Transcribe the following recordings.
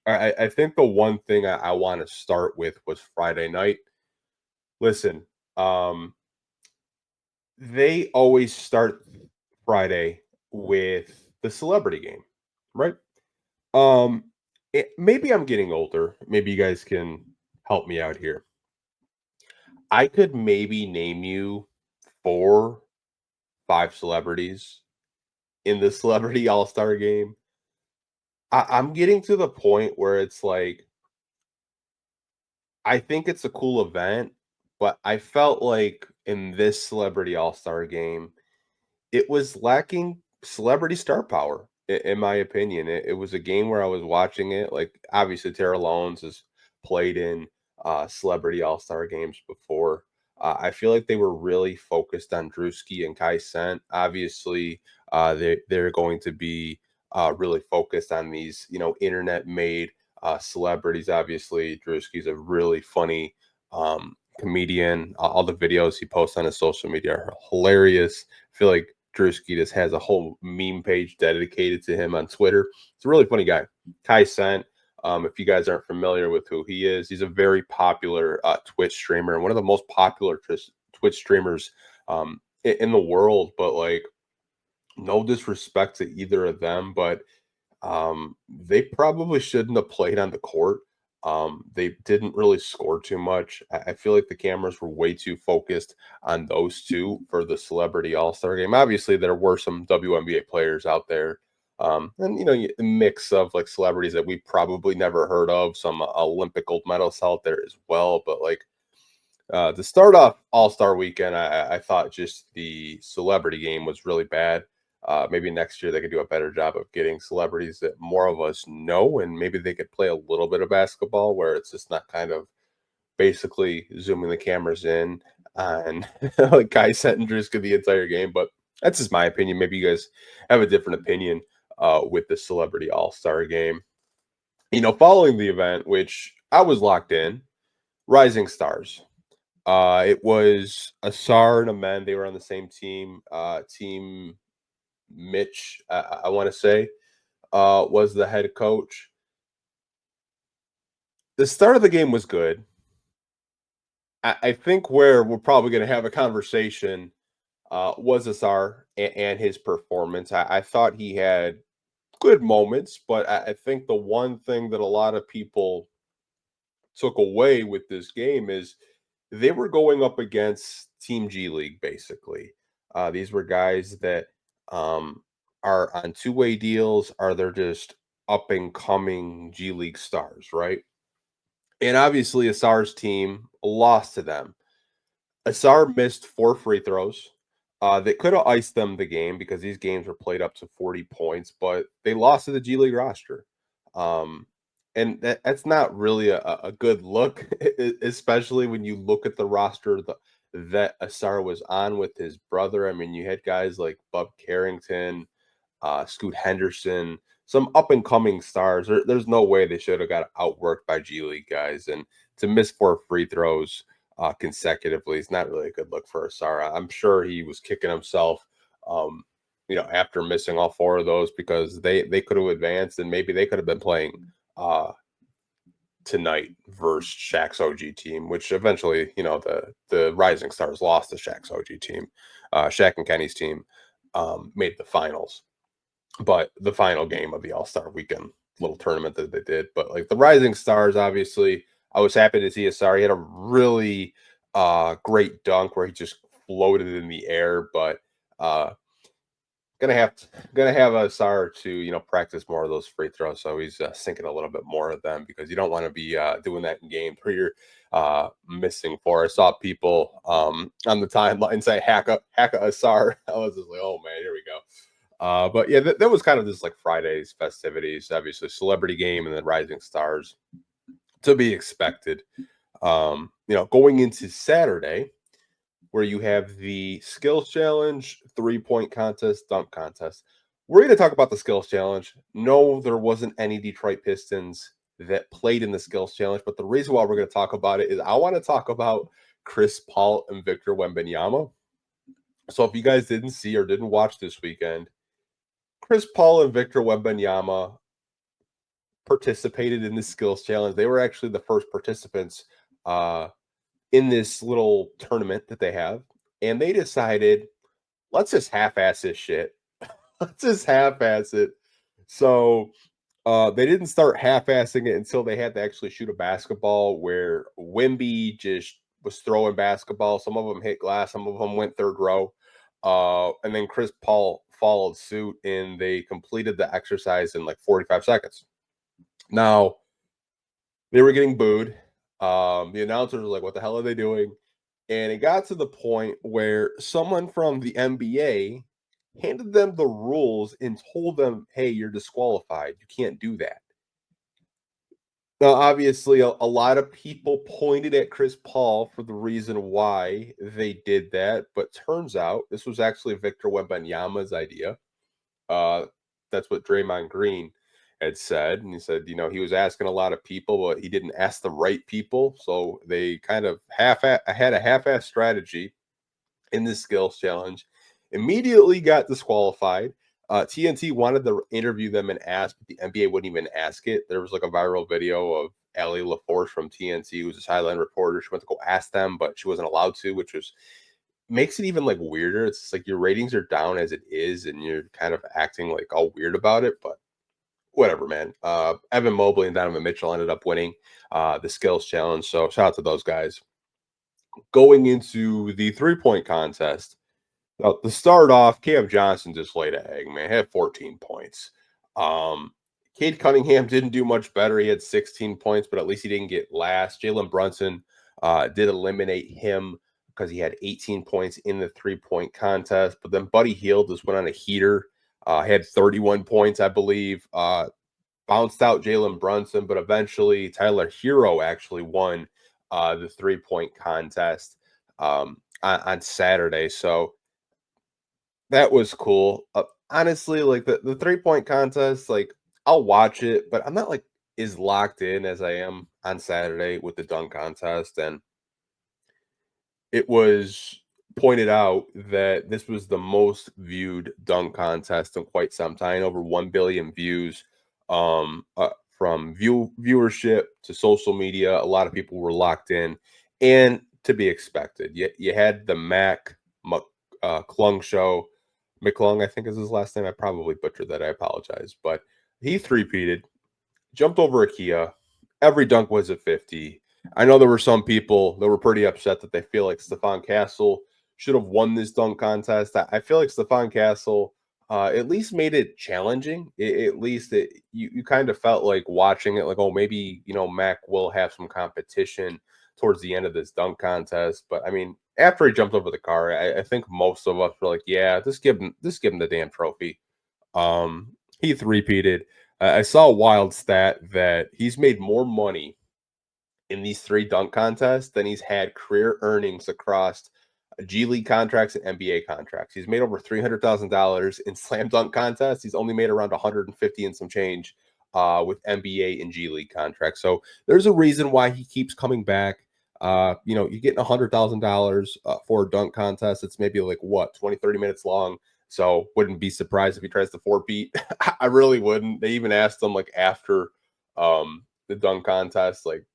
I think the one thing I want to start with was Friday night. Listen, um, they always start Friday with the celebrity game, right? Um, maybe I'm getting older. Maybe you guys can help me out here. I could maybe name you 4, 5 celebrities in the celebrity all-star game. I'm getting to the point where it's like, I think it's a cool event, but I felt like in this celebrity all-star game, it was lacking celebrity star power, in my opinion. It was a game where I was watching it. Like, obviously, Tara Lowndes has played in celebrity all star games before. I feel like they were really focused on Drewski and Kai Sent. Obviously, they're going to be really focused on these, internet made celebrities. Obviously, Drewski's a really funny comedian. All the videos he posts on his social media are hilarious. I feel like Drewski just has a whole meme page dedicated to him on Twitter. He's a really funny guy. Kai Sent, if you guys aren't familiar with who he is, he's a very popular Twitch streamer and one of the most popular Twitch streamers in the world. But like, no disrespect to either of them, but they probably shouldn't have played on the court. They didn't really score too much. I feel like the cameras were way too focused on those two for the celebrity all-star game. Obviously, there were some WNBA players out there. And a mix of like celebrities that we probably never heard of, some Olympic gold medalists out there as well. But like to start off All-Star weekend, I thought just the celebrity game was really bad. Maybe next year they could do a better job of getting celebrities that more of us know, and maybe they could play a little bit of basketball where it's just not kind of basically zooming the cameras in on like Kai Sent and Drewski the entire game. But that's just my opinion. Maybe you guys have a different opinion with the celebrity all-star game. Following the event, which I was locked in, Rising Stars. It was Asar and Amen. They were on the same team. Team Mitch, I want to say, was the head coach. The start of the game was good. I think where we're probably going to have a conversation was Asar and his performance. I thought he had good moments, but I think the one thing that a lot of people took away with this game is they were going up against Team G League, basically. These were guys that um, are on two-way deals, or they're just up and coming G League stars, right? And obviously, Asar's team lost to them. Asar missed 4 free throws. They could have iced them the game because these games were played up to 40 points, but they lost to the G League roster. Um, and that's not really a good look, especially when you look at the roster that Asar was on with his brother. I mean, you had guys like Bub Carrington, Scoot Henderson, some up and coming stars. There's no way they should have got outworked by G League guys. And to miss 4 free throws consecutively is not really a good look for Asar. I'm sure he was kicking himself. After missing all 4 of those because they could have advanced and maybe they could have been playing tonight versus Shaq's OG team, which eventually, the Rising Stars lost to Shaq's OG team. Shaq and Kenny's team made the finals, but the final game of the All-Star weekend little tournament that they did. But like the Rising Stars, obviously, I was happy to see Asar. He had a really great dunk where he just floated in the air, but gonna have Asar to practice more of those free throws, so he's sinking a little bit more of them because you don't want to be doing that in games where you're missing 4. I saw people on the timeline say hack a Asar. I was just like, oh man, here we go. But yeah, that was kind of just like Friday's festivities. Obviously, celebrity game and then Rising Stars to be expected. Going into Saturday, where you have the skills challenge, 3-point contest, dunk contest. We're going to talk about the skills challenge. No, there wasn't any Detroit Pistons that played in the skills challenge, but the reason why we're going to talk about it is I want to talk about Chris Paul and Victor Wembanyama. So if you guys didn't see or didn't watch this weekend, Chris Paul and Victor Wembanyama participated in the skills challenge. They were actually the first participants in this little tournament that they have, and they decided, let's just half-ass this shit. Let's just half-ass it. So they didn't start half-assing it until they had to actually shoot a basketball where Wimby just was throwing basketball. Some of them hit glass, some of them went third row. And then Chris Paul followed suit and they completed the exercise in like 45 seconds. Now, they were getting booed. The announcers were like, what the hell are they doing? And it got to the point where someone from the NBA handed them the rules and told them, hey, you're disqualified. You can't do that. Now, obviously, a lot of people pointed at Chris Paul for the reason why they did that. But turns out this was actually Victor Wembanyama's idea. Uh, that's what Draymond Green had said. And he said, he was asking a lot of people, but he didn't ask the right people. So they kind of had a half-ass strategy in this skills challenge, immediately got disqualified. TNT wanted to interview them and ask, but the NBA wouldn't even ask it. There was like a viral video of Allie LaForce from TNT, who's a sideline reporter. She went to go ask them, but she wasn't allowed to, which was makes it even like weirder. It's like your ratings are down as it is, and you're kind of acting like all weird about it, but whatever, man. Evan Mobley and Donovan Mitchell ended up winning the skills challenge. So shout out to those guys. Going into the 3-point contest, to start off, Cam Johnson just laid an egg, man. He had 14 points. Cade Cunningham didn't do much better. He had 16 points, but at least he didn't get last. Jalen Brunson did eliminate him because he had 18 points in the 3-point contest. But then Buddy Hield just went on a heater. Had 31 points, I believe. Bounced out Jalen Brunson, but eventually Tyler Hero actually won the 3-point contest on Saturday. So that was cool. Honestly, like the 3-point contest, like I'll watch it, but I'm not like as locked in as I am on Saturday with the dunk contest. And it was pointed out that this was the most viewed dunk contest in quite some time, over 1 billion views. From viewership to social media, a lot of people were locked in, and to be expected. You had the Klung show. McClung, I think is his last name. I probably butchered that. I apologize. But he three-peated, jumped over Ikea. Every dunk was at 50. I know there were some people that were pretty upset that they feel like Stephon Castle should have won this dunk contest. I feel like Stephon Castle at least made it challenging. At least you kind of felt like watching it, like, oh, maybe, Mac will have some competition towards the end of this dunk contest. But I mean, after he jumped over the car, I think most of us were like, yeah, just give him the damn trophy. He three-peated. I saw a wild stat that he's made more money in these 3 dunk contests than he's had career earnings across G League contracts and NBA contracts. He's made over $300,000 in slam dunk contests. He's only made around 150 and some change with NBA and G League contracts. So there's a reason why he keeps coming back. You're getting $100,000 for a dunk contest. It's maybe like 20, 30 minutes long. So wouldn't be surprised if he tries to 4-peat. I really wouldn't. They even asked him like after the dunk contest, like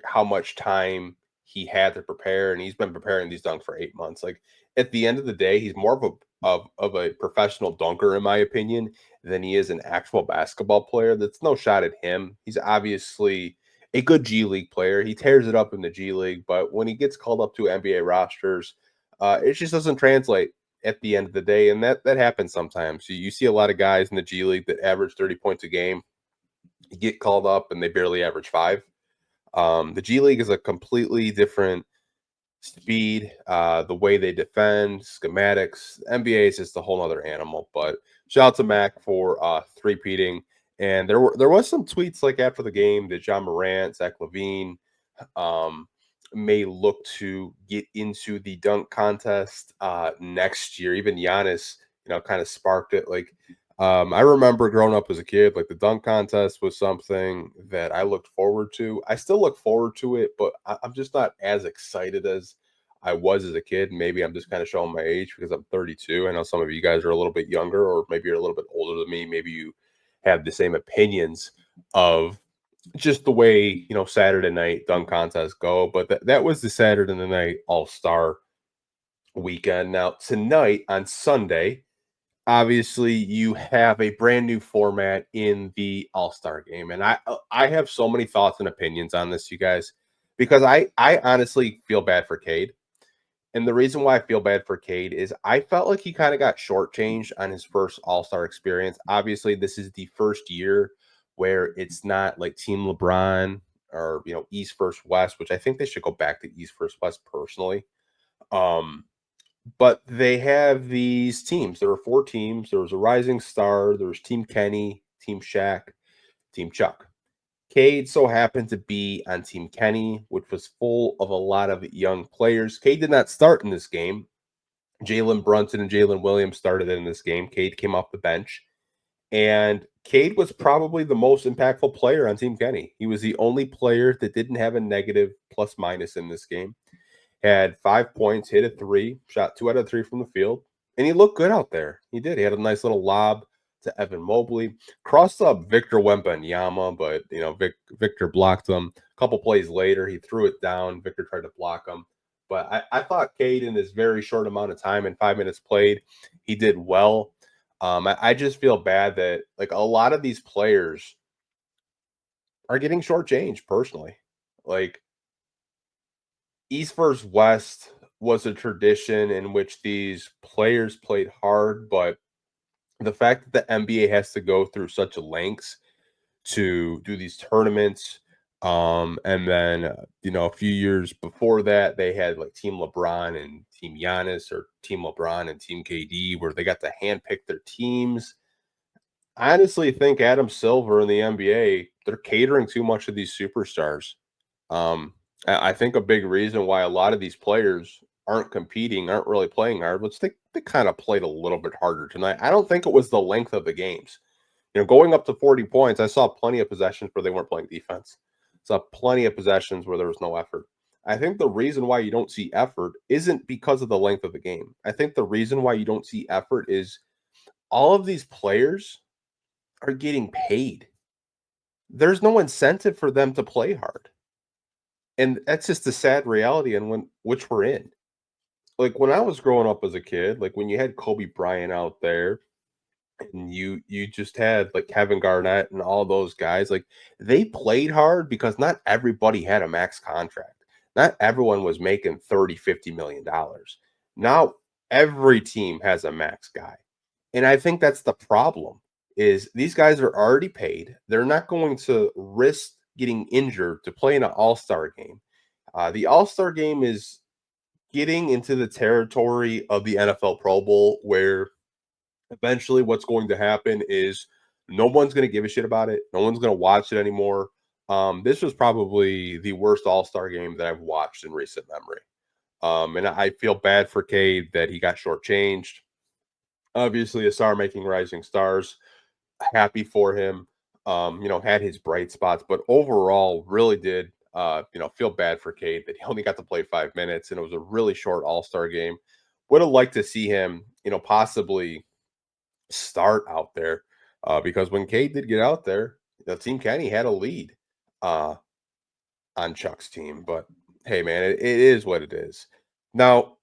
how much time he had to prepare, and he's been preparing these dunks for 8 months. Like at the end of the day, he's more of a professional dunker, in my opinion, than he is an actual basketball player. That's no shot at him. He's obviously a good G League player. He tears it up in the G League, but when he gets called up to NBA rosters, it just doesn't translate at the end of the day, and that happens sometimes. You see a lot of guys in the G League that average 30 points a game get called up, and they barely average 5. The G League is a completely different speed, the way they defend, schematics. NBA is just a whole other animal. But shout out to Mac for three-peating. And there was some tweets like after the game that John Morant, Zach LaVine may look to get into the dunk contest next year. Even Giannis, kind of sparked it. Like I remember growing up as a kid, like the dunk contest was something that I looked forward to. I still look forward to it, but I'm just not as excited as I was as a kid. Maybe I'm just kind of showing my age because I'm 32. I know some of you guys are a little bit younger, or maybe you're a little bit older than me. Maybe you have the same opinions of just the way, Saturday night dunk contests go. But that was the Saturday night All-Star weekend. Now, tonight on Sunday, obviously you have a brand new format in the All-Star game. And I have so many thoughts and opinions on this, you guys, because I honestly feel bad for Cade. And the reason why I feel bad for Cade is I felt like he kind of got shortchanged on his first All-Star experience. Obviously, this is the first year where it's not like Team LeBron or East versus West, which I think they should go back to East versus West personally. Um, but they have these teams. There were four teams. There was a Rising Star. There was Team Kenny, Team Shaq, Team Chuck. Cade so happened to be on Team Kenny, which was full of a lot of young players. Cade did not start in this game. Jalen Brunson and Jalen Williams started in this game. Cade came off the bench. And Cade was probably the most impactful player on Team Kenny. He was the only player that didn't have a negative plus minus in this game. Had 5 points, hit a three, shot 2 out of 3 from the field, and he looked good out there. He did. He had a nice little lob to Evan Mobley, crossed up Victor Wembanyama, but Victor blocked him. A couple plays later, he threw it down. Victor tried to block him. But I thought Cade, in this very short amount of time, in 5 minutes played, he did well. I just feel bad that like a lot of these players are getting shortchanged personally. Like East versus West was a tradition in which these players played hard, but the fact that the NBA has to go through such lengths to do these tournaments, and then a few years before that, they had like Team LeBron and Team Giannis, or Team LeBron and Team KD, where they got to handpick their teams. I honestly think Adam Silver and the NBA, they're catering too much to these superstars. I think a big reason why a lot of these players aren't competing, aren't really playing hard, which they kind of played a little bit harder tonight. I don't think it was the length of the games. Going up to 40 points, I saw plenty of possessions where they weren't playing defense. Saw plenty of possessions where there was no effort. I think the reason why you don't see effort isn't because of the length of the game. I think the reason why you don't see effort is all of these players are getting paid. There's no incentive for them to play hard. And that's just the sad reality and when which we're in. Like when I was growing up as a kid, like when you had Kobe Bryant out there and you just had like Kevin Garnett and all those guys, like they played hard because not everybody had a max contract. Not everyone was making 30, 50 million dollars. Now every team has a max guy. And I think that's the problem is these guys are already paid. They're not going to risk getting injured to play in an all-star game. The all-star game is getting into the territory of the NFL Pro Bowl where eventually what's going to happen is no one's going to give a shit about it. No one's going to watch it anymore. This was probably the worst all-star game that I've watched in recent memory. And I feel bad for Cade that he got shortchanged. Obviously, a star making rising stars. Happy for him. Had his bright spots, but overall, really did feel bad for Cade that he only got to play 5 minutes, and it was a really short All Star game. Would have liked to see him, possibly start out there, because when Cade did get out there, the team Kenny had a lead uh, on Chuck's team. But hey, man, it is what it is. Now,